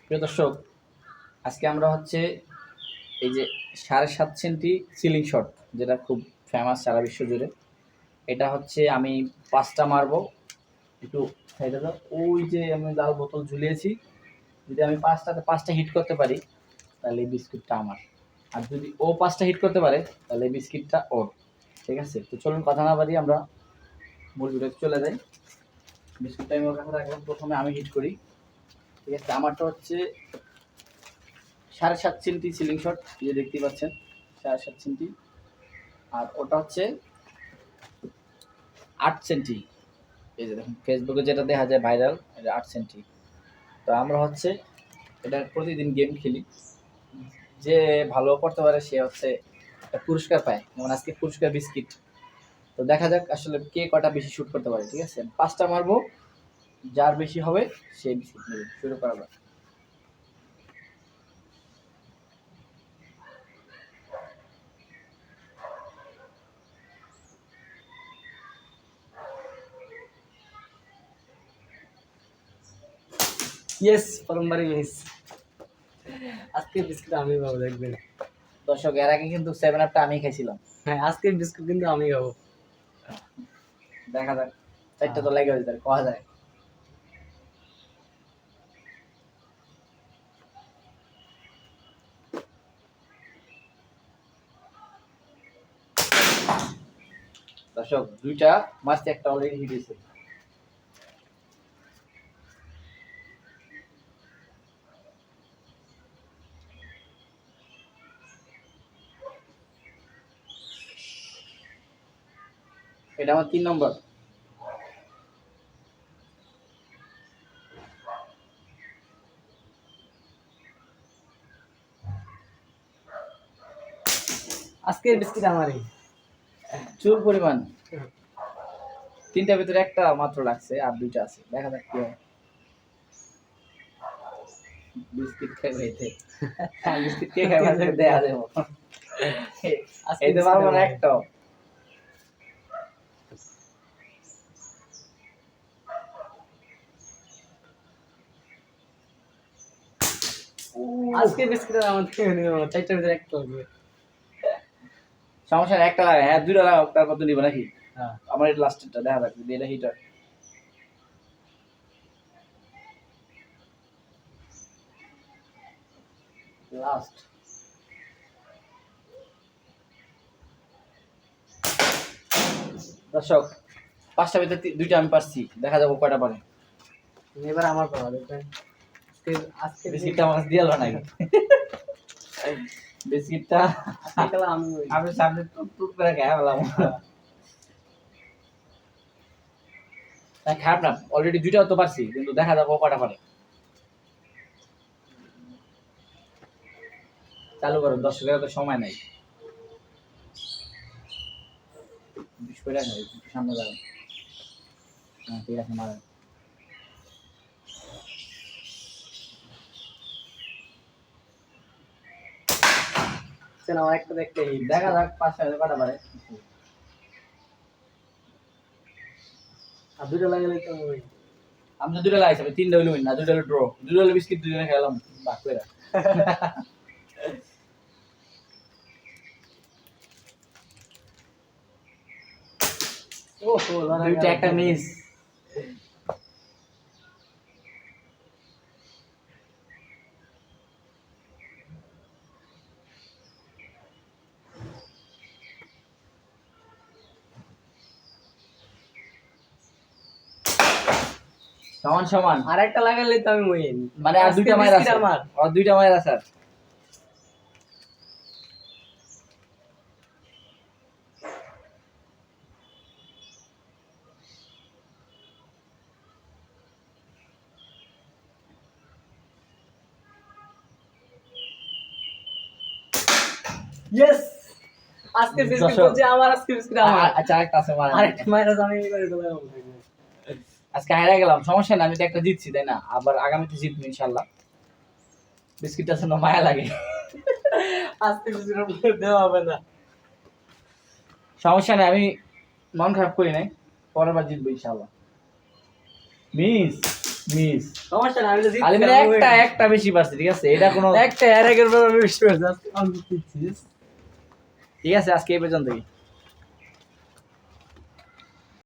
প্রিয় দর্শক, আজকে আমরা হচ্ছে এই যে 7.5 সেন্টি সিলিং শট, যেটা খুব ফেমাস সারা বিশ্ব জুড়ে, এটা হচ্ছে আমি 5টা মারবো। একটু সাইডে দাও। ওই যে আমি লাল বোতল ঝুলিয়েছি, যদি আমি 5টা হিট করতে পারি তাহলে এই বিস্কিটটা আমার, আর যদি ও 5টা হিট করতে পারে তাহলে এই বিস্কিটটা ওর। ঠিক আছে, তো চলুন কথা না বাড়িয়ে আমরা মূল ভিডিওতে চলে যাই। বিস্কুটটা আমি ওর কাছে রাখলাম, প্রথমে আমি হিট করি। ঠিক আছে, আমারটা হচ্ছে 7.5 সেন্টি সিলিং শট, যে দেখতে পাচ্ছেন 7.5 সেন্টি, আর ওটা হচ্ছে 8 সেন্টি। এই যে দেখুন ফেসবুকে যেটা দেখা যায় ভাইরাল, এটা 8 সেন্টি। তো আমরা হচ্ছে এটা প্রতিদিন গেম খেলি, যে ভালো করতে পারে সে হচ্ছে একটা পুরস্কার পায়, যেমন আজকে পুরস্কার বিস্কিট। তো দেখা যাক আসলে কে কটা বেশি শুট করতে পারে। ঠিক আছে, 5টা মারবো, যার বেশি হবে সে বিস্কিট নেবে। শুরু করা যাক। ইয়েস, পরমবারই মিস। আজকে বিস্কুট আমি খাবো, দেখবেন দর্শক, এর আগে কিন্তু 7 আপটা আমি খাইছিলাম। হ্যাঁ, আজকের বিস্কুট কিন্তু আমি খাবো। দেখা যাক, 4টা তো লাগে হয়েছে, কোয়া যায়। দর্শক, 2টা মারছি, একটা অলরেডি হিট হয়েছে। এটা আমার 3 নম্বর। আজকের বিস্কুট আমারই। চুল পরিমাণ 3টার ভিতরে একটা মাত্র লাগছে, আর 2টা আছে। দেখা যাক কি হয়। বিস্কিট খাইবে এতে, বিস্কিট কে খাইবে আজকে দেখা যাবো। এইতে পারবো না একটাও। আজকে বিস্কুট আমার থেকে নিব, 4টার ভিতরে একটা লাগবে। সমস্যা নেই, একটা লাগে। হ্যাঁ, 2টা লাগাও, তারপর তো নিবো নাকি। হ্যাঁ, আমার এটা লাস্টেরটা, দেখা যাক যদি এটা হিট হয়। লাস্ট। দর্শক, 5টার ভিতরে 2টা আমি পারছি, দেখা যাবো কয়টা পারে। এবার আমার পাওয়া, দেখবেন আজকে বিস্কিটটা আমার কাছে দিয়ে এলো নাকি। বিস্কিটটা আমি সামনে টুক করে খেয়ে ফেলাম। খারাপ না, অলরেডি 2টা তো পারছি, কিন্তু দেখা যাবো কয়টা পারে। চালু করো, দর্শকের তো সময় নাই। বিস্কুট আছে, একটু সামনে যাবেন। হ্যাঁ, ঠিক আছে, মারেন। আমার একটা দেখতে দেখা যাক 5টা কয়টা পারে। আর 2টা লাগালে তো আমি তো 2টা লাগাইছি, আমি 3টা হইলো না, 2টা হলো ড্র। 2টা হলো বিস্কিট, 2জনে খেলাম বাক করে। ও 2টা একটা মিস। সমান সমান, আর একটা লাগালে তো আমি উইন। মানে আর 2টা মায়ের আছে আমার আর 2টা মায়ের আছে। ইয়েস, আজকে বিস্কুট বলছে আমার, আজকে বিস্কুট আমার। আচ্ছা, আরেকটা আছে মারেন। আরেকটা মাইনাস আমি এবারে এটা লাগাবো। আজকে হারিয়ে গেলাম, সমস্যা না, আমি তো একটা জিতছি, তাই না? আবার আগামীতে জিতবো ইনশাল্লাহ। বিস্কিটটা যেন মায়া লাগে। আজকে বিস্কুট দেওয়া হবে না। সমস্যা নেই, আমি মন খারাপ করি নাই, পরের বার জিতবো ইনশাল্লাহ। মিস। মিস সমস্যা না, আমি তো জিতছি, খালি মানে আমি একটা হয়ে একটা বেশি পারছি, ঠিক আছে, এটা কোনো গেছি। একটা এর আগের বার আমি বেশি পেয়েছি, আজকে আমি জিতছি। ঠিক আছে, আজকে এই পর্যন্তই।